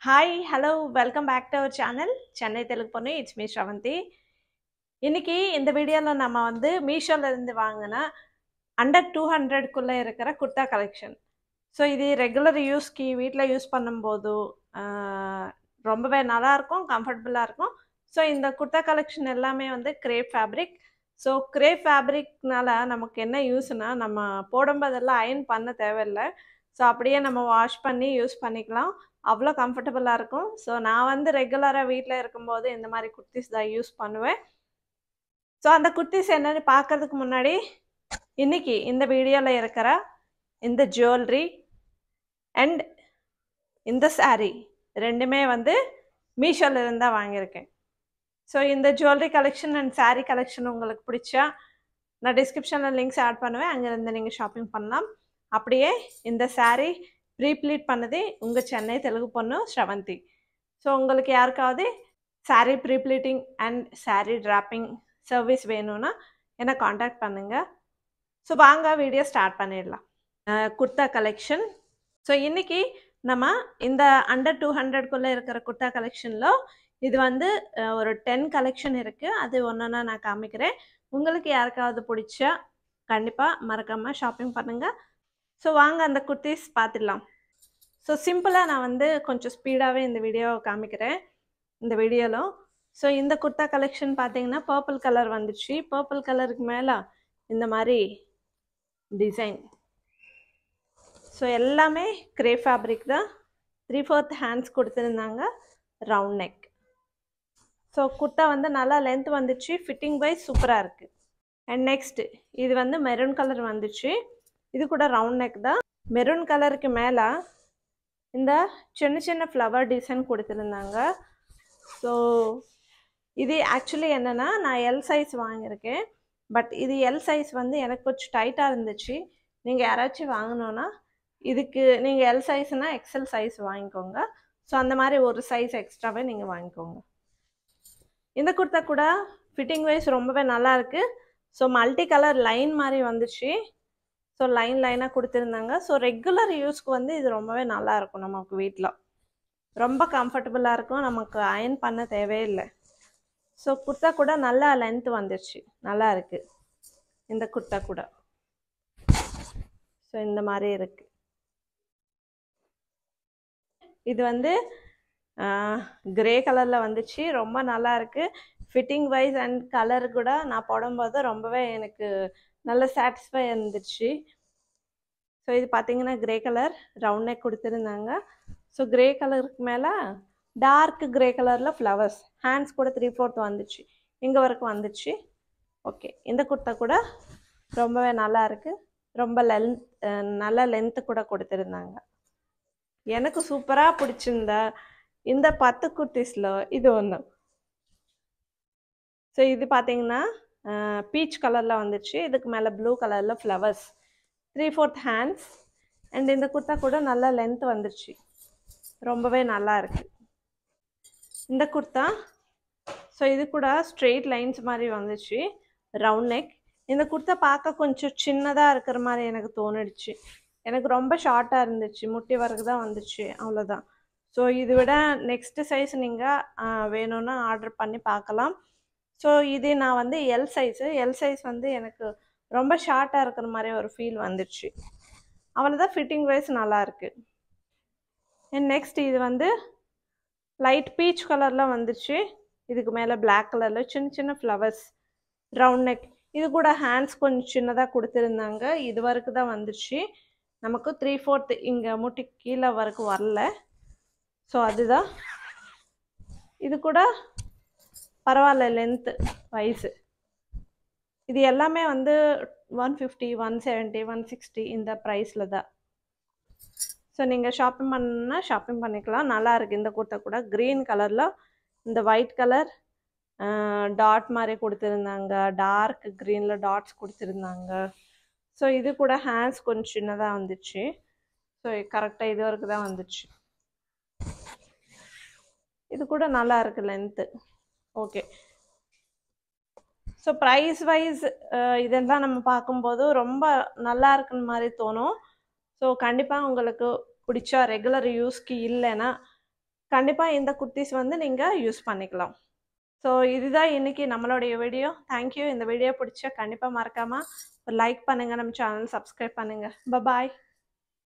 Hi, hello, welcome back to our channel. Chennai Telugu Ponnu, it's me Shravanti. இன்னைக்கு இந்த வீடியோல நம்ம வந்து மீஷோல இருந்து வாங்கின அண்டர் 200 குள்ள இருக்கிற குர்தா கலெக்ஷன். ஸோ இது ரெகுலர் யூஸ்க்கு வீட்டில் யூஸ் பண்ணும்போது ரொம்பவே நல்லா இருக்கும், கம்ஃபர்டபுளாக இருக்கும். ஸோ இந்த குர்தா கலெக்ஷன் எல்லாமே வந்து கிரேப் ஃபேப்ரிக். ஸோ கிரேப் ஃபேப்ரிக்னால நமக்கு என்ன யூஸ்னா, நம்ம போடும்போதெல்லாம் அயர்ன் பண்ண தேவையில்லை. ஸோ அப்படியே நம்ம வாஷ் பண்ணி யூஸ் பண்ணிக்கலாம். அவ்வளோ கம்ஃபர்டபுளாக இருக்கும். ஸோ நான் வந்து ரெகுலராக வீட்டில் இருக்கும்போது இந்த மாதிரி குர்த்திஸ் தான் யூஸ் பண்ணுவேன். ஸோ அந்த குர்த்திஸ் என்னன்னு பார்க்கறதுக்கு முன்னாடி இன்னைக்கு இந்த வீடியோவில் இருக்கிற இந்த ஜுவல்லரி அண்ட் இந்த சாரீ ரெண்டுமே வந்து மீஷோல இருந்தா வாங்கியிருக்கேன். ஸோ இந்த jewellery collection and sari collection உங்களுக்கு பிடிச்சா நான் டிஸ்கிரிப்ஷனில் லிங்க்ஸ் ஆட் பண்ணுவேன், அங்கேருந்து நீங்கள் ஷாப்பிங் பண்ணலாம். அப்படியே இந்த சாரீ ப்ரீப்ளீட் பண்ணது உங்கள் சென்னை தெலுங்கு பொண்ணு ஸ்ரவந்தி. ஸோ உங்களுக்கு யாருக்காவது sari pre-pleating and sari dropping service வேணும்னா என்னை காண்டாக்ட் பண்ணுங்கள். ஸோ வாங்க வீடியோ ஸ்டார்ட் பண்ணிடலாம். குர்தா கலெக்ஷன். ஸோ இன்றைக்கி நம்ம இந்த அண்டர் 200குள்ளே இருக்கிற குர்தா கலெக்ஷனில் இது வந்து ஒரு 10 கலெக்ஷன் இருக்குது. அது ஒன்றுன்னா நான் காமிக்கிறேன். உங்களுக்கு யாருக்காவது பிடிச்சா கண்டிப்பாக மறக்காமல் ஷாப்பிங் பண்ணுங்கள். ஸோ வாங்க அந்த குர்த்திஸ் பார்த்துடலாம். ஸோ சிம்பிளாக நான் வந்து கொஞ்சம் ஸ்பீடாகவே இந்த வீடியோவை காமிக்கிறேன் இந்த வீடியோவில். ஸோ இந்த குர்தா கலெக்ஷன் பார்த்தீங்கன்னா பர்பிள் கலர் வந்துச்சு. பர்பிள் கலருக்கு மேலே இந்த மாதிரி டிசைன். ஸோ எல்லாமே கிரேப் ஃபேப்ரிக் தான். 3/4 ஹேண்ட்ஸ் கொடுத்துருந்தாங்க, ரவுண்ட் நெக். ஸோ குர்த்தா வந்து நல்லா லென்த் வந்துச்சு, ஃபிட்டிங் வைஸ் சூப்பராக இருக்குது. அண்ட் நெக்ஸ்ட்டு இது வந்து மெரூன் கலர் வந்துச்சு. இது கூட ரவுண்ட் நெக் தான். மெரூன் கலருக்கு மேலே இந்த சின்ன சின்ன ஃப்ளவர் டிசைன் கொடுத்துருந்தாங்க. ஸோ இது ஆக்சுவலி என்னென்னா, நான் எல் சைஸ் வாங்கியிருக்கேன். பட் இது எல் சைஸ் வந்து எனக்கு கொஞ்சம் டைட்டாக இருந்துச்சு. நீங்கள் யாராச்சும் வாங்கினோன்னா இதுக்கு நீங்கள் எல் சைஸ்னால் எக்ஸல் சைஸ் வாங்கிக்கோங்க. ஸோ அந்த மாதிரி ஒரு சைஸ் எக்ஸ்ட்ராவே நீங்கள் வாங்கிக்கோங்க. இந்த குர்த்தா கூட ஃபிட்டிங் வைஸ் ரொம்பவே நல்லா இருக்குது. ஸோ மல்டி கலர் லைன் மாதிரி வந்துச்சு. ஸோ லைனாக கொடுத்துருந்தாங்க. ஸோ ரெகுலர் யூஸ்க்கு வந்து இது ரொம்பவே நல்லா இருக்கும். நமக்கு வீட்டில் ரொம்ப கம்ஃபர்டபுளாக இருக்கும், நமக்கு அயர்ன் பண்ண தேவையில்லை. ஸோ குர்த்தா கூட நல்லா லென்த் வந்துடுச்சு, நல்லா இருக்குது இந்த குர்த்தா கூட. ஸோ இந்த மாதிரி இருக்குது. இது வந்து கிரே கலரில் வந்துச்சு, ரொம்ப நல்லா இருக்குது. ஃபிட்டிங் வைஸ் அண்ட் கலர் கூட நான் போடும்போது ரொம்பவே எனக்கு நல்ல சாட்டிஸ்ஃபை இருந்துச்சு. ஸோ இது பார்த்தீங்கன்னா கிரே கலர் ரவுண்ட் நெக் கொடுத்துருந்தாங்க. ஸோ கிரே கலருக்கு மேலே டார்க் கிரே கலரில் ஃப்ளவர்ஸ், ஹேண்ட்ஸ் கூட 3/4 வந்துச்சு, இங்கே வரைக்கும் வந்துச்சு. ஓகே, இந்த குர்த்தா கூட ரொம்பவே நல்லா இருக்குது. ரொம்ப நல்ல லென்த்து கூட கொடுத்துருந்தாங்க. எனக்கு சூப்பராக பிடிச்சிருந்த இந்த 10 குர்த்திஸில் இது ஒன்று. ஸோ இது பார்த்தீங்கன்னா பீச் கலரில் வந்துச்சு. இதுக்கு மேலே ப்ளூ கலரில் ஃப்ளவர்ஸ், 3/4 ஹேண்ட்ஸ். அண்ட் இந்த குர்த்தா கூட நல்ல லென்த் வந்துருச்சு, ரொம்பவே நல்லா இருக்குது இந்த குர்த்தா. ஸோ இது கூட ஸ்ட்ரெயிட் லைன்ஸ் மாதிரி வந்துச்சு, ரவுண்ட் நெக். இந்த குர்த்தா பார்க்க கொஞ்சம் சின்னதாக இருக்கிற மாதிரி எனக்கு தோணிடுச்சு. எனக்கு ரொம்ப ஷார்ட்டாக இருந்துச்சு, முட்டி வரைக்கும் தான் வந்துச்சு, அவ்வளோதான். ஸோ இது விட நெக்ஸ்ட்டு சைஸ் நீங்கள் வேணும்னா ஆர்டர் பண்ணி பார்க்கலாம். ஸோ இது நான் வந்து எல் சைஸ் வந்து எனக்கு ரொம்ப ஷார்ட்டாக இருக்கிற மாதிரி ஒரு ஃபீல் வந்துடுச்சு, அவ்வளோதான். ஃபிட்டிங் வைஸ் நல்லாயிருக்கு. அண்ட் நெக்ஸ்ட் இது வந்து லைட் பீச் கலரில் வந்துச்சு. இதுக்கு மேலே பிளாக் கலரில் சின்ன சின்ன ஃப்ளவர்ஸ், ரவுண்ட் நெக். இது கூட ஹேண்ட்ஸ் கொஞ்சம் சின்னதாக கொடுத்துருந்தாங்க, இது வரைக்கும் தான் வந்துச்சு. நமக்கு 3/4 இங்கே முட்டி கீழே வரைக்கும் வரல. ஸோ அதுதான். இது கூட பரவாயில்ல லென்த்து வைஸு. இது எல்லாமே வந்து 150, 170, 160 இந்த ப்ரைஸில் தான். ஸோ நீங்கள் ஷாப்பிங் பண்ணணுன்னா ஷாப்பிங் பண்ணிக்கலாம். நல்லா இருக்குது இந்த குர்த்தா கூட. க்ரீன் கலரில் இந்த ஒயிட் கலர் டாட் மாதிரி கொடுத்துருந்தாங்க, டார்க் க்ரீனில் டாட்ஸ் கொடுத்துருந்தாங்க. ஸோ இது கூட ஹேண்ட்ஸ் கொஞ்சம் சின்னதாக வந்துச்சு. ஸோ கரெக்டாக இது வரைக்கும் தான் வந்துச்சு. இது கூட நல்லா இருக்குது length. Okay, so price wise இதெல்லாம் நம்ம பார்க்கும்போது ரொம்ப நல்லா இருக்குன்னு மாதிரி தோணும். ஸோ கண்டிப்பாக உங்களுக்கு பிடிச்சா ரெகுலர் யூஸ்க்கு இல்லைன்னா கண்டிப்பாக இந்த குர்த்திஸ் வந்து நீங்கள் யூஸ் பண்ணிக்கலாம். ஸோ இதுதான் இன்றைக்கி நம்மளுடைய வீடியோ. தேங்க்யூ. இந்த வீடியோ பிடிச்சா கண்டிப்பாக மறக்காமல் ஒரு லைக் பண்ணுங்கள், நம்ம சேனல் சப்ஸ்கிரைப் பண்ணுங்கள். பாய்.